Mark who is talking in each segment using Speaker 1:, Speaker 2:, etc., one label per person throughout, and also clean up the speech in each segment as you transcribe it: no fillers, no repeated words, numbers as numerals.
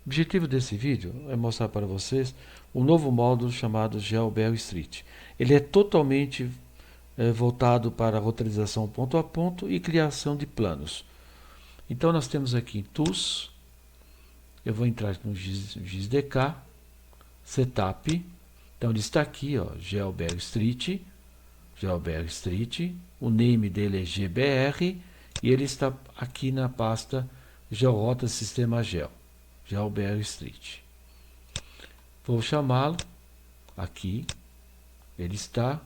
Speaker 1: O objetivo desse vídeo é mostrar para vocês um novo módulo chamado GeoBell Street. Ele é totalmente voltado para a roteirização ponto a ponto e criação de planos. Então nós temos aqui em Tools, eu vou entrar no GISDK, Setup, então ele está aqui, ó, GeoBell Street, o name dele é GBR e ele está aqui na pasta GeoRota Sistema GeoBell Street. Vou chamá-lo aqui, ele está,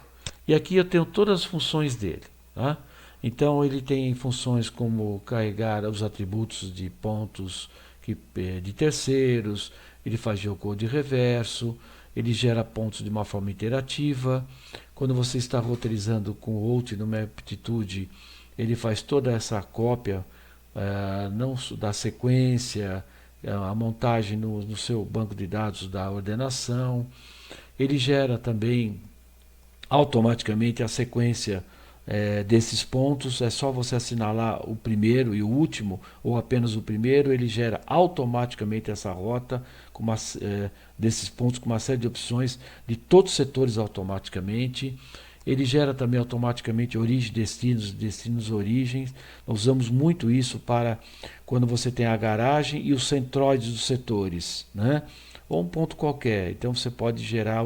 Speaker 1: e aqui eu tenho todas as funções dele, tá? Então ele tem funções como carregar os atributos de pontos de terceiros, ele faz geocode reverso, ele gera pontos de uma forma interativa. Quando você está roteirizando com o Out no Maptitude, ele faz toda essa cópia não da sequência, a montagem no seu banco de dados da ordenação. Ele gera também automaticamente a sequência desses pontos. É só você assinalar o primeiro e o último, ou apenas o primeiro, ele gera automaticamente essa rota com desses pontos com uma série de opções de todos os setores automaticamente. Ele gera também automaticamente origem, destinos, origens. Nós usamos muito isso para quando você tem a garagem e os centroides dos setores, né? Ou um ponto qualquer. Então você pode gerar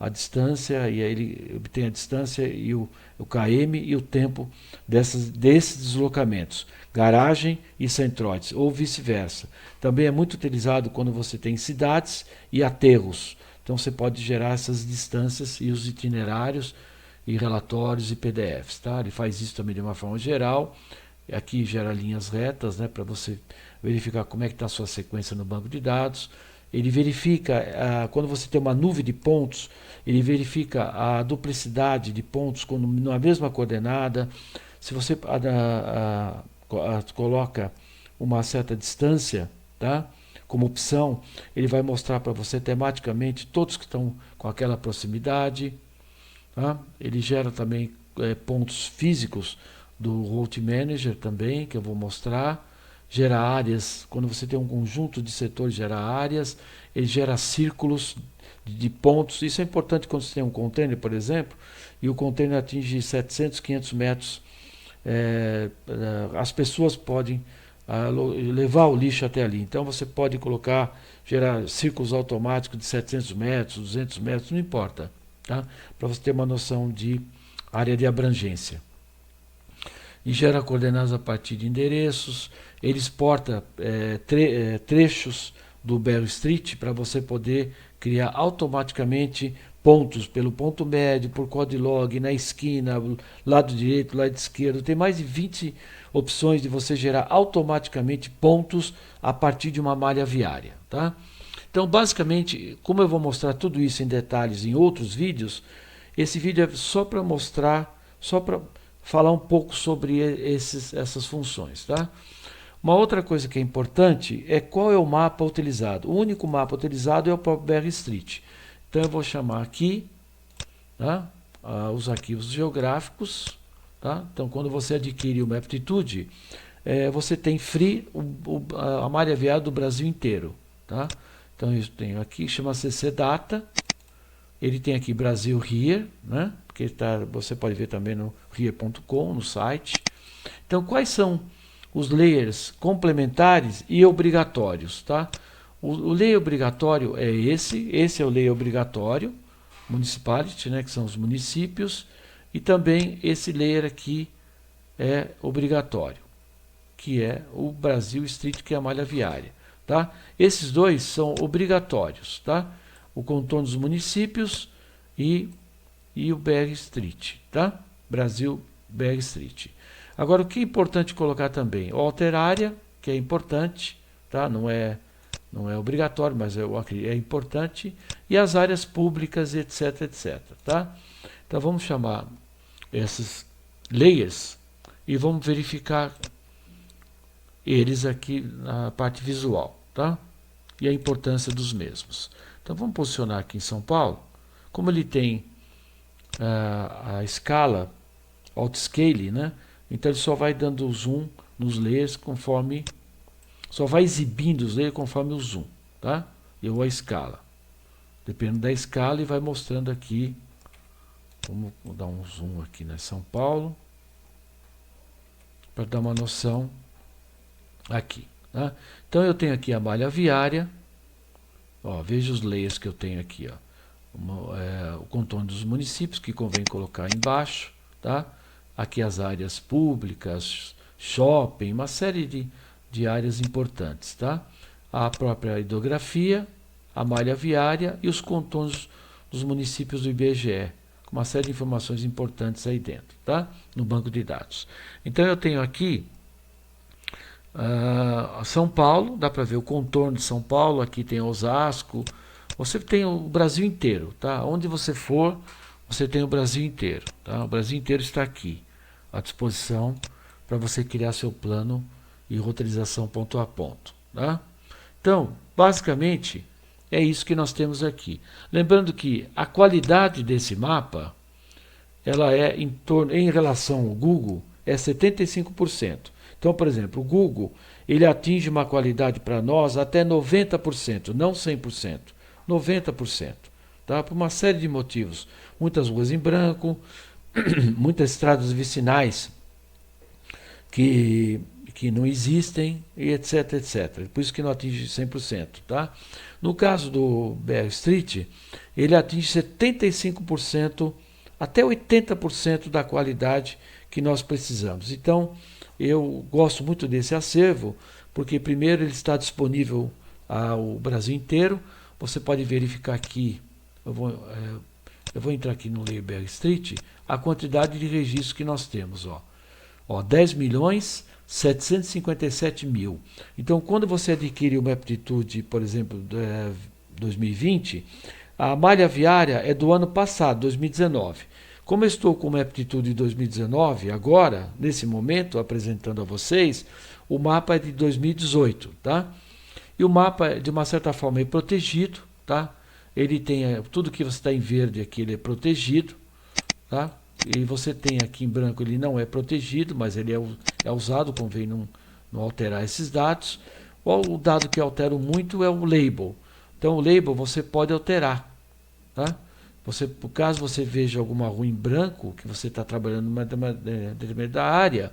Speaker 1: a distância, e aí ele obtém a distância e o km e o tempo desses deslocamentos, garagem e centroides, ou vice-versa. Também é muito utilizado quando você tem cidades e aterros. Então você pode gerar essas distâncias e os itinerários e relatórios e PDFs, tá? Ele faz isso também de uma forma geral. Aqui gera linhas retas, né, para você verificar como é que está a sua sequência no banco de dados. Ele verifica, quando você tem uma nuvem de pontos, ele verifica a duplicidade de pontos na mesma coordenada. Se você coloca uma certa distância, tá, como opção, ele vai mostrar para você tematicamente todos que estão com aquela proximidade. Tá? Ele gera também pontos físicos do Route Manager também, que eu vou mostrar. Gera áreas, quando você tem um conjunto de setores, gera áreas. Ele gera círculos de pontos. Isso é importante quando você tem um container, por exemplo, e o container atinge 700, 500 metros. As pessoas podem levar o lixo até ali. Então você pode gerar círculos automáticos de 700 metros, 200 metros, não importa. Tá? Para você ter uma noção de área de abrangência. E gera coordenadas a partir de endereços. Ele exporta trechos do Bell Street para você poder criar automaticamente pontos pelo ponto médio, por codilog, na esquina, lado direito, lado esquerdo. Tem mais de 20 opções de você gerar automaticamente pontos a partir de uma malha viária. Tá? Então, basicamente, como eu vou mostrar tudo isso em detalhes em outros vídeos, esse vídeo é só para mostrar, só para falar um pouco sobre essas funções. Tá? Uma outra coisa que é importante é qual é o mapa utilizado. O único mapa utilizado é o próprio BR Street. Então eu vou chamar aqui, tá, os arquivos geográficos. Tá? Então quando você adquire o Maptitude, você tem free a malha viária do Brasil inteiro. Tá? Então eu tenho aqui, chama CC Data. Ele tem aqui Brasil Here, né? Porque você pode ver também no here.com, no site. Então quais são os layers complementares e obrigatórios, tá? O layer obrigatório é esse é o layer obrigatório, municipality, né, que são os municípios, e também esse layer aqui é obrigatório, que é o Brasil Street, que é a malha viária, tá? Esses dois são obrigatórios, tá? O contorno dos municípios e o BR Street, tá? Brasil BR Street. Agora, o que é importante colocar também? O alter área, que é importante, tá? Não é obrigatório, mas é importante. E as áreas públicas, etc, etc. Tá? Então, vamos chamar esses layers e vamos verificar eles aqui na parte visual. Tá? E a importância dos mesmos. Então, vamos posicionar aqui em São Paulo. Como ele tem a escala Autoscale, né? Então ele só vai dando zoom nos layers conforme só vai exibindo os layers conforme o zoom, tá? Ou a escala. Dependendo da escala, e vai mostrando aqui. Vamos dar um zoom aqui na São Paulo, para dar uma noção aqui, tá? Então eu tenho aqui a malha viária. Ó, veja os layers que eu tenho aqui, ó. O contorno dos municípios, que convém colocar embaixo, tá? Aqui as áreas públicas, shopping, uma série de áreas importantes, tá? A própria hidrografia, a malha viária e os contornos dos municípios do IBGE, com uma série de informações importantes aí dentro, tá? No banco de dados. Então eu tenho aqui São Paulo, dá para ver o contorno de São Paulo, aqui tem Osasco, você tem o Brasil inteiro, tá? Onde você for, você tem o Brasil inteiro, tá? O Brasil inteiro está aqui, à disposição para você criar seu plano e roteirização ponto a ponto, tá? Então, basicamente, é isso que nós temos aqui. Lembrando que a qualidade desse mapa, ela é em relação ao Google, é 75%. Então, por exemplo, o Google, ele atinge uma qualidade para nós até 90%, não 100%, 90%, tá? Por uma série de motivos. Muitas ruas em branco, muitas estradas vicinais que não existem, e etc, etc. Por isso que não atinge 100%, tá? No caso do BR Street, ele atinge 75%, até 80% da qualidade que nós precisamos. Então, eu gosto muito desse acervo, porque primeiro ele está disponível ao Brasil inteiro. Você pode verificar aqui, eu vou entrar aqui no Layer BR Street, a quantidade de registros que nós temos. Ó, 10 milhões 757 mil. Então, quando você adquire uma aptitude, por exemplo, 2020, a malha viária é do ano passado, 2019. Como eu estou com uma aptitude de 2019, agora, nesse momento, apresentando a vocês, o mapa é de 2018, tá? E o mapa, de uma certa forma, é protegido, tá? Ele tem, tudo que você está em verde aqui, ele é protegido, tá? E você tem aqui em branco, ele não é protegido, mas ele é usado, convém não alterar esses dados. O dado que altero muito é o label. Então, o label você pode alterar, tá? Caso você veja alguma rua em branco, que você está trabalhando numa determinada área,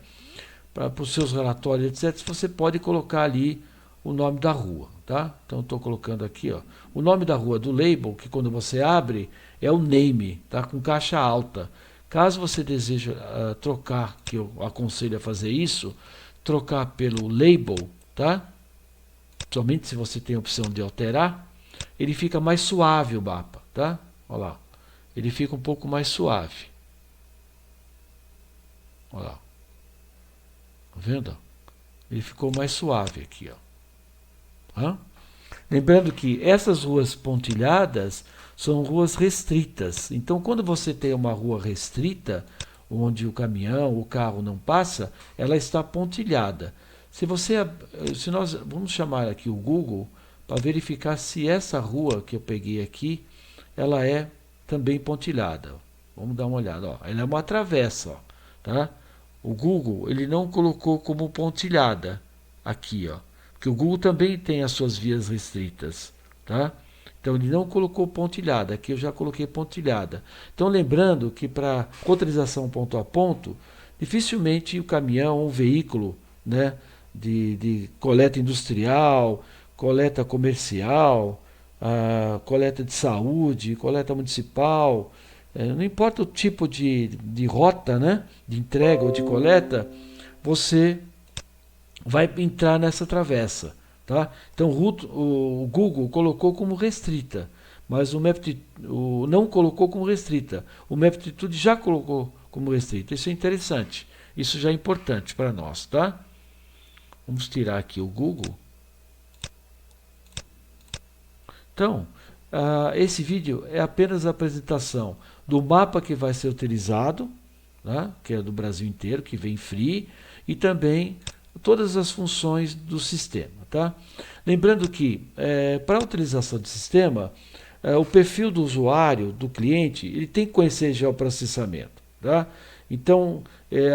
Speaker 1: para os seus relatórios, etc., você pode colocar ali o nome da rua, tá? Então, estou colocando aqui, ó, o nome da rua do label, que quando você abre, é o name, tá? Com caixa alta. Caso você deseje trocar, que eu aconselho a fazer isso, trocar pelo label, tá? Somente se você tem a opção de alterar, ele fica mais suave o mapa, tá? Olha lá, ele fica um pouco mais suave. Olha lá, tá vendo? Ele ficou mais suave aqui, ó. Hã? Lembrando que essas ruas pontilhadas são ruas restritas. Então, quando você tem uma rua restrita, onde o caminhão, o carro não passa, ela está pontilhada. Se nós vamos chamar aqui o Google para verificar se essa rua que eu peguei aqui, ela é também pontilhada. Vamos dar uma olhada, ó. Ela é uma travessa, ó, tá? O Google, ele não colocou como pontilhada aqui, ó, porque o Google também tem as suas vias restritas, tá? Então ele não colocou pontilhada, aqui eu já coloquei pontilhada. Então lembrando que para roteirização ponto a ponto, dificilmente o caminhão ou um veículo, né, de coleta industrial, coleta comercial, coleta de saúde, coleta municipal, não importa o tipo de rota, né, de entrega ou de coleta, você vai entrar nessa travessa, tá? Então o Google colocou como restrita, mas não colocou como restrita. O Maptitude já colocou como restrita. Isso é interessante, isso já é importante para nós, tá? Vamos tirar aqui o Google. Então, esse vídeo é apenas a apresentação do mapa que vai ser utilizado, tá? Que é do Brasil inteiro, que vem free, e também todas as funções do sistema, tá? Lembrando que, para a utilização do sistema, o perfil do usuário, do cliente, ele tem que conhecer geoprocessamento, tá? Então,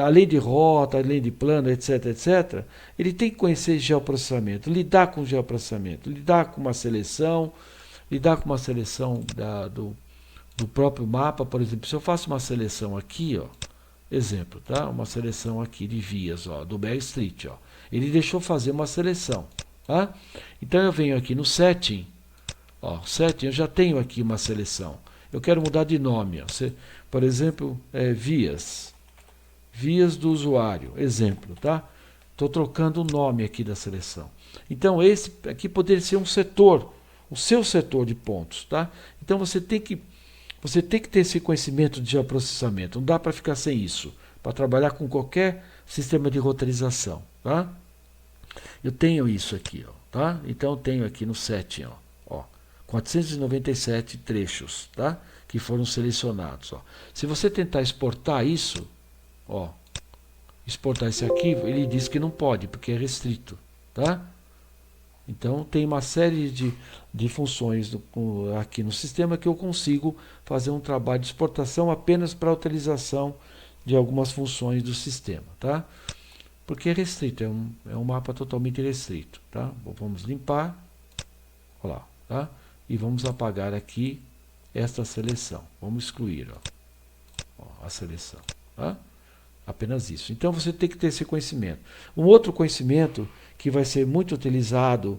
Speaker 1: além de rota, além de plano, etc, etc, ele tem que conhecer geoprocessamento, lidar com geoprocessamento, lidar com uma seleção, do próprio mapa. Por exemplo, se eu faço uma seleção aqui, ó, exemplo, tá? Uma seleção aqui de vias, ó, do Bear Street, ó. Ele deixou fazer uma seleção, tá? Então eu venho aqui no setting, ó, setting, eu já tenho aqui uma seleção. Eu quero mudar de nome, ó. Por exemplo, vias do usuário, exemplo, tá? Estou trocando o nome aqui da seleção. Então esse aqui poderia ser um setor, o seu setor de pontos, tá? Então você tem que ter esse conhecimento de geoprocessamento. Não dá para ficar sem isso, para trabalhar com qualquer sistema de roteirização, tá? Eu tenho isso aqui, ó, tá? Então eu tenho aqui no setting, ó, 497 trechos, tá? Que foram selecionados, ó. Se você tentar exportar isso, ó, exportar esse arquivo, ele diz que não pode, porque é restrito, tá? Então tem uma série de funções aqui no sistema que eu consigo fazer um trabalho de exportação apenas para a utilização de algumas funções do sistema, tá? Porque é restrito, é um mapa totalmente restrito, tá? Vamos limpar, olha lá, tá? E vamos apagar aqui esta seleção. Vamos excluir, ó, a seleção, tá? Apenas isso. Então você tem que ter esse conhecimento. Um outro conhecimento que vai ser muito utilizado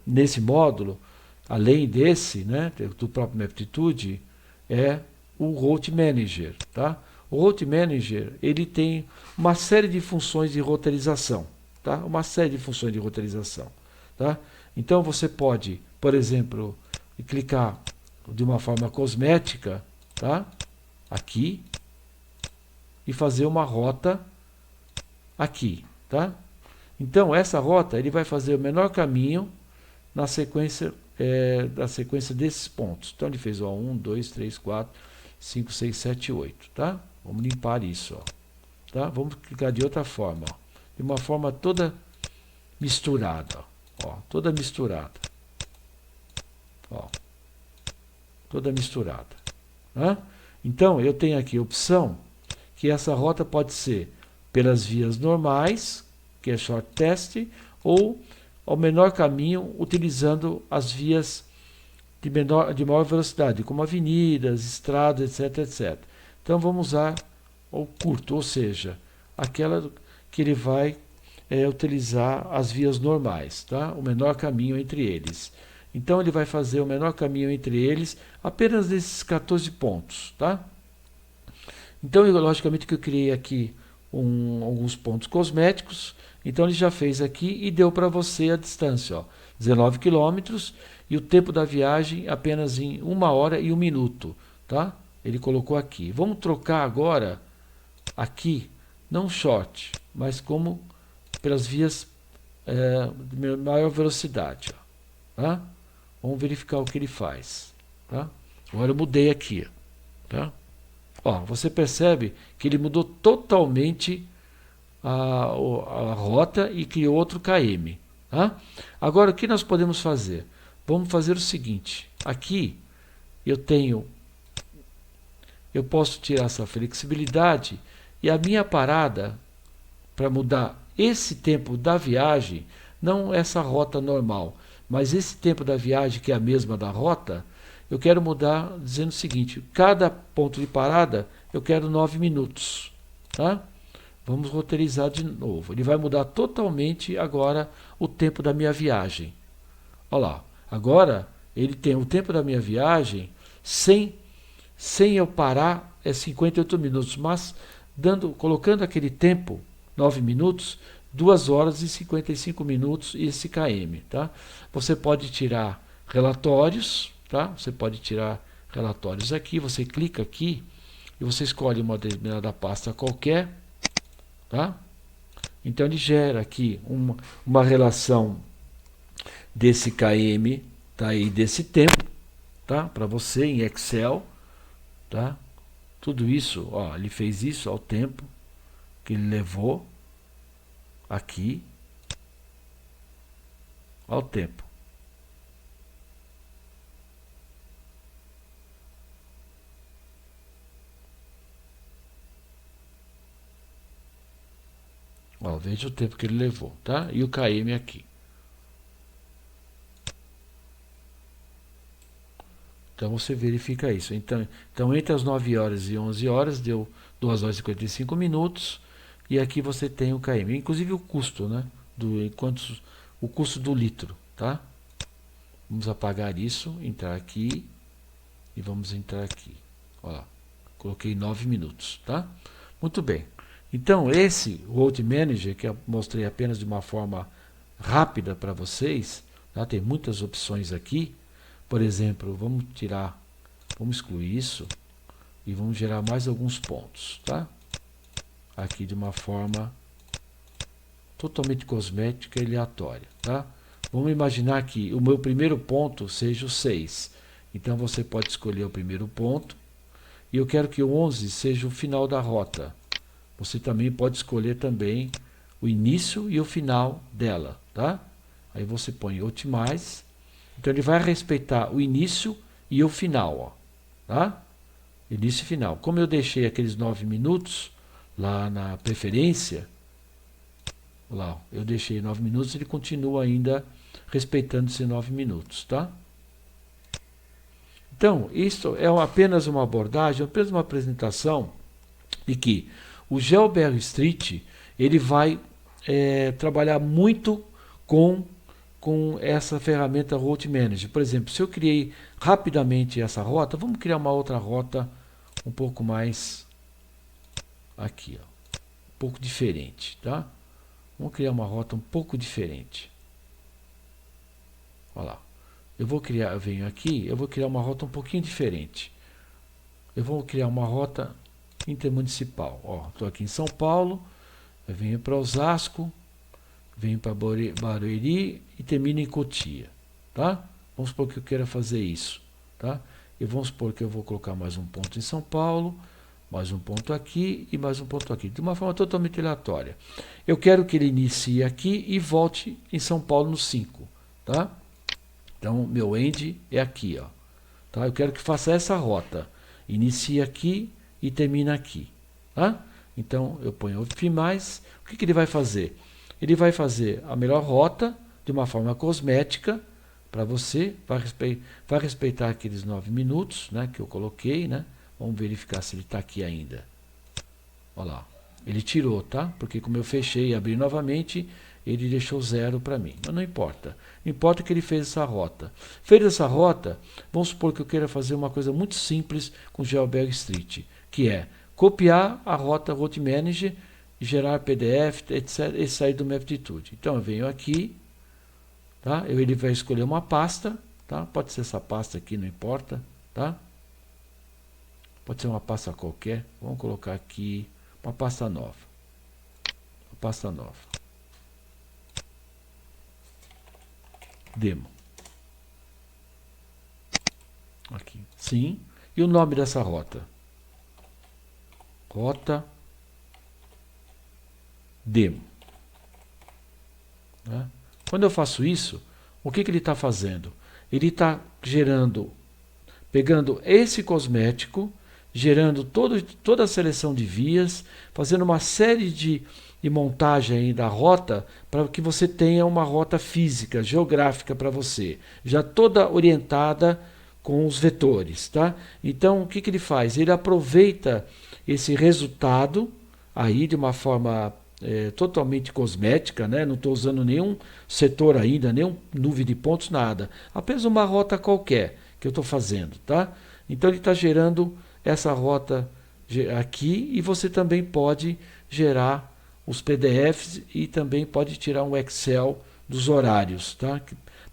Speaker 1: nesse módulo, além desse, né, do próprio MapTitude, é o Route Manager, tá? O Route Manager, ele tem uma série de funções de roteirização, tá? Uma série de funções de roteirização, tá? Então você pode, por exemplo, clicar de uma forma cosmética, tá? Aqui, e fazer uma rota aqui, tá? Então essa rota ele vai fazer o menor caminho na sequência da sequência desses pontos. Então ele fez 1, 2, 3, 4, 5, 6, 7, 8, tá? Vamos limpar isso, ó, tá? Vamos clicar de outra forma, ó, de uma forma toda misturada, ó, toda misturada, ó, toda misturada, né? Então eu tenho aqui a opção que essa rota pode ser pelas vias normais, que é short test, ou ao menor caminho utilizando as vias de maior velocidade, como avenidas, estradas, etc, etc. Então vamos usar o curto, ou seja, aquela que ele vai utilizar as vias normais, tá? O menor caminho entre eles. Então ele vai fazer o menor caminho entre eles apenas nesses 14 pontos, tá? Então, logicamente que eu criei aqui alguns pontos cosméticos. Então ele já fez aqui e deu para você a distância, ó, 19 quilômetros, e o tempo da viagem apenas em 1 hora e 1 minuto, tá? Ele colocou aqui. Vamos trocar agora aqui, não short, mas como pelas vias de maior velocidade, ó, tá? Vamos verificar o que ele faz, tá? Agora eu mudei aqui, tá? Ó, você percebe que ele mudou totalmente a rota e criou outro KM. Tá? Agora, o que nós podemos fazer? Vamos fazer o seguinte. Aqui eu posso tirar essa flexibilidade e a minha parada para mudar esse tempo da viagem, não essa rota normal, mas esse tempo da viagem que é a mesma da rota, eu quero mudar dizendo o seguinte: cada ponto de parada eu quero 9 minutos, tá? Vamos roteirizar de novo. Ele vai mudar totalmente agora o tempo da minha viagem. Olha lá, agora ele tem o tempo da minha viagem sem eu parar é 58 minutos, mas colocando aquele tempo, 9 minutos, 2 horas e 55 minutos esse KM, tá? Você pode tirar relatórios, tá? Você pode tirar relatórios aqui, você clica aqui e você escolhe uma determinada pasta qualquer, tá? Então ele gera aqui uma relação desse KM, tá? E desse tempo, tá? Para você em Excel, tá? Tudo isso, ó, ele fez isso ao tempo que ele levou aqui ao tempo. veja o tempo que ele levou, tá? E o KM aqui. Então você verifica isso. Então entre as 9 horas e 11 horas deu 2 horas e 55 minutos. E aqui você tem o KM. Inclusive o custo, né? O custo do litro, tá? Vamos apagar isso, entrar aqui e vamos entrar aqui. Olha lá, coloquei 9 minutos, tá? Muito bem. Então esse Road Manager, que eu mostrei apenas de uma forma rápida para vocês, tá? Tem muitas opções aqui. Por exemplo, vamos excluir isso e vamos gerar mais alguns pontos, tá? Aqui de uma forma totalmente cosmética e aleatória, tá? Vamos imaginar que o meu primeiro ponto seja o 6. Então você pode escolher o primeiro ponto e eu quero que o 11 seja o final da rota. Você também pode escolher também o início e o final dela, tá? Aí você põe Optimize. Então ele vai respeitar o início e o final, ó, tá? Início e final. Como eu deixei aqueles 9 minutos lá na preferência, lá, ó, eu deixei 9 minutos, ele continua ainda respeitando esses 9 minutos, tá? Então, isso é apenas uma abordagem, apenas uma apresentação de que o GeoBR Street ele vai trabalhar muito com essa ferramenta Route Manager. Por exemplo, se eu criei rapidamente essa rota, vamos criar uma outra rota um pouco mais aqui, ó, um pouco diferente, tá? Vamos criar uma rota um pouco diferente. Olha lá. Eu venho aqui, eu vou criar uma rota um pouquinho diferente. Eu vou criar uma rota intermunicipal. Ó, estou aqui em São Paulo, eu venho para Osasco, venho para Barueri e termino em Cotia, tá? Vamos supor que eu queira fazer isso, tá? E vamos supor que eu vou colocar mais um ponto em São Paulo, mais um ponto aqui e mais um ponto aqui, de uma forma totalmente aleatória. Eu quero que ele inicie aqui e volte em São Paulo no 5, tá? Então, meu end é aqui, ó, tá? Eu quero que faça essa rota, inicie aqui e termina aqui, tá? Então, eu ponho Optimize. O que ele vai fazer? Ele vai fazer a melhor rota de uma forma cosmética para você, vai respeitar aqueles 9 minutos, né, que eu coloquei, né? Vamos verificar se ele está aqui ainda. Olha lá, ele tirou, tá? Porque como eu fechei e abri novamente, ele deixou 0 para mim. Mas não importa. Importa que ele fez essa rota. Fez essa rota, vamos supor que eu queira fazer uma coisa muito simples com o GeoBR Street, que é copiar a rota Route Manager, gerar PDF, etc. e sair do MapTitude. Então eu venho aqui, tá? Ele vai escolher uma pasta, tá? Pode ser essa pasta aqui, não importa, tá? Pode ser uma pasta qualquer. Vamos colocar aqui uma pasta nova. Uma pasta nova. Demo. Aqui. Sim. E o nome dessa rota? Rota Demo. Né? Quando eu faço isso, o que ele está fazendo? Ele está pegando esse cosmético, gerando toda a seleção de vias, fazendo uma série de montagem aí da rota para que você tenha uma rota física, geográfica para você, já toda orientada com os vetores, tá? Então, o que ele faz? Ele aproveita esse resultado aí de uma forma totalmente cosmética, né? Não estou usando nenhum setor ainda, nenhum nuvem de pontos, nada. Apenas uma rota qualquer que eu estou fazendo, tá? Então ele está gerando essa rota aqui e você também pode gerar os PDFs e também pode tirar um Excel dos horários, tá?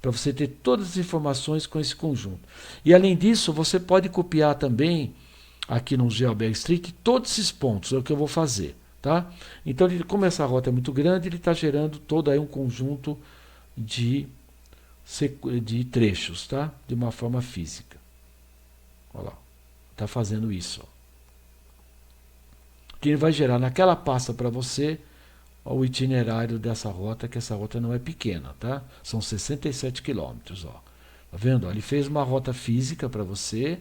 Speaker 1: Para você ter todas as informações com esse conjunto. E além disso, você pode copiar também aqui no GeoBR Street todos esses pontos, é o que eu vou fazer. Tá? Então, como essa rota é muito grande, ele está gerando todo aí um conjunto de trechos, tá? De uma forma física. Olha lá, está fazendo isso. Ó. Que ele vai gerar naquela pasta para você ó, o itinerário dessa rota, que essa rota não é pequena, tá? São 67 quilômetros, ó. Tá vendo? Ele fez uma rota física para você,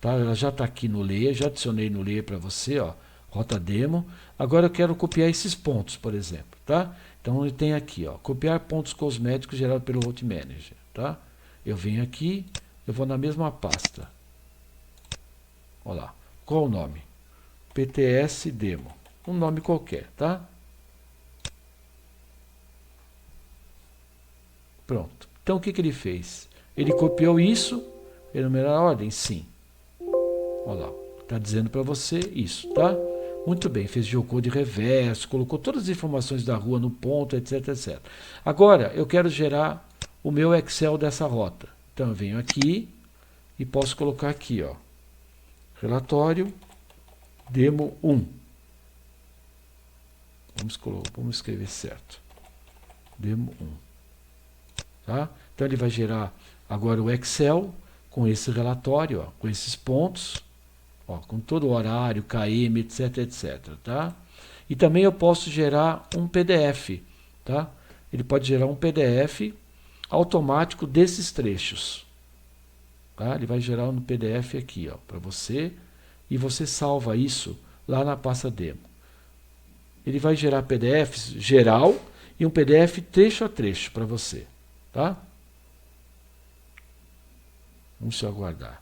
Speaker 1: tá? Ela já está aqui no layer, já adicionei no layer para você, ó. rota demo. Agora eu quero copiar esses pontos, por exemplo, tá? Então ele tem aqui, ó, copiar pontos cosméticos gerados pelo Route Manager, tá? Eu venho aqui, eu vou na mesma pasta. Olha lá, qual o nome? PTS Demo, um nome qualquer, tá? Pronto. Então o que ele fez? Ele copiou isso, enumerar a ordem? Sim. Olha lá, está dizendo para você isso, tá? Muito bem, fez geocode reverso, colocou todas as informações da rua no ponto, etc, etc. Agora, eu quero gerar o meu Excel dessa rota. Então, eu venho aqui e posso colocar aqui, ó, relatório demo 1. Vamos escrever certo. Demo 1. Tá? Então, ele vai gerar agora o Excel com esse relatório, ó, com esses pontos, ó, com todo o horário, KM, etc, etc. Tá? E também eu posso gerar um PDF. Tá? Ele pode gerar um PDF automático desses trechos. Tá? Ele vai gerar um PDF aqui para você e você salva isso lá na pasta demo. Ele vai gerar PDFs geral e um PDF trecho a trecho para você. Tá? Vamos aguardar.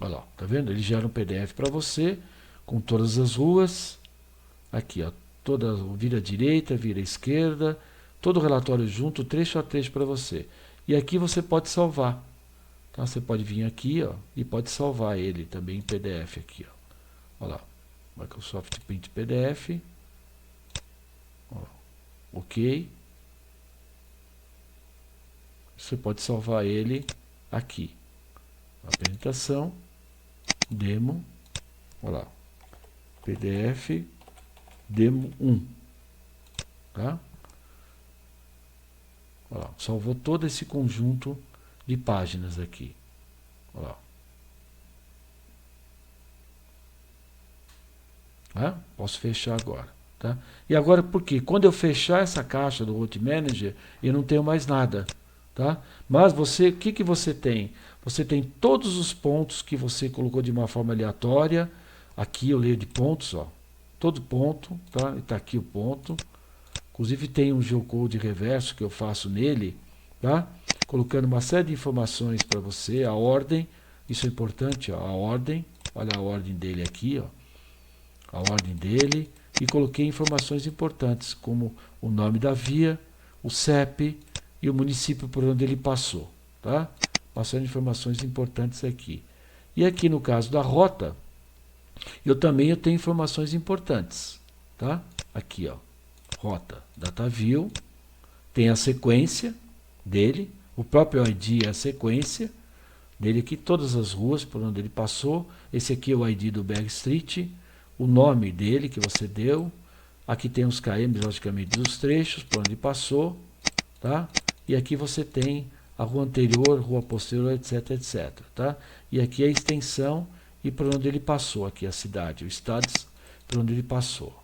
Speaker 1: Olha lá, tá vendo? Ele gera um PDF para você com todas as ruas. Aqui, ó, toda vira direita, vira esquerda, todo o relatório junto, trecho a trecho para você. E aqui você pode salvar. Tá? Você pode vir aqui, ó, e pode salvar ele também em PDF aqui, ó. Olha lá, Microsoft Print PDF. Ó, ok. Você pode salvar ele aqui. Apresentação, demo, olha lá, PDF, demo 1. Tá? Olha lá, salvou todo esse conjunto de páginas aqui. Olha lá. Tá? Posso fechar agora. Tá? E agora por quê? Quando eu fechar essa caixa do Route Manager, eu não tenho mais nada. Tá? Mas você, o que você tem? Você tem todos os pontos que você colocou de uma forma aleatória. Aqui eu leio de pontos, ó. Todo ponto, tá? Está aqui o ponto. Inclusive tem um geocode reverso que eu faço nele, tá? Colocando uma série de informações para você, a ordem, isso é importante, ó, a ordem, olha a ordem dele aqui, ó, a ordem dele, e coloquei informações importantes, como o nome da via, o CEP e o município por onde ele passou, tá? Passando informações importantes aqui. E aqui no caso da rota, eu tenho informações importantes, tá? Aqui, ó. Rota, data view, tem a sequência dele, o próprio ID é a sequência dele aqui, todas as ruas por onde ele passou. Esse aqui é o ID do BR Street, o nome dele que você deu. Aqui tem os KM, logicamente, dos trechos por onde passou, tá? E aqui você tem a rua anterior, rua posterior, etc, etc, tá? E aqui a extensão e por onde ele passou, aqui a cidade, o estado por onde ele passou.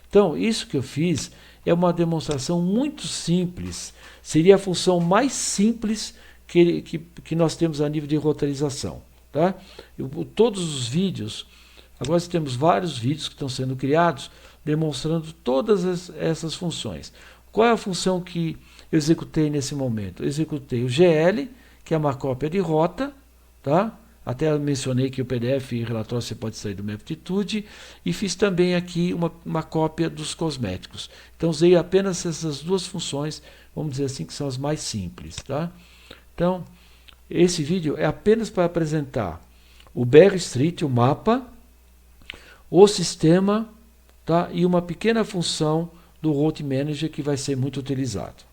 Speaker 1: Então, isso que eu fiz é uma demonstração muito simples. Seria a função mais simples que nós temos a nível de roteirização. Tá? Todos os vídeos, agora temos vários vídeos que estão sendo criados, demonstrando todas essas funções. Qual é a função que eu executei nesse momento? Eu executei o GL, que é uma cópia de rota, tá? Até mencionei que o PDF e relatório você pode sair do Maptitude, e fiz também aqui uma cópia dos cosméticos. Então usei apenas essas duas funções, vamos dizer assim, que são as mais simples. Tá? Então, esse vídeo é apenas para apresentar o BR Street, o mapa, o sistema, tá? E uma pequena função do Route Manager que vai ser muito utilizado.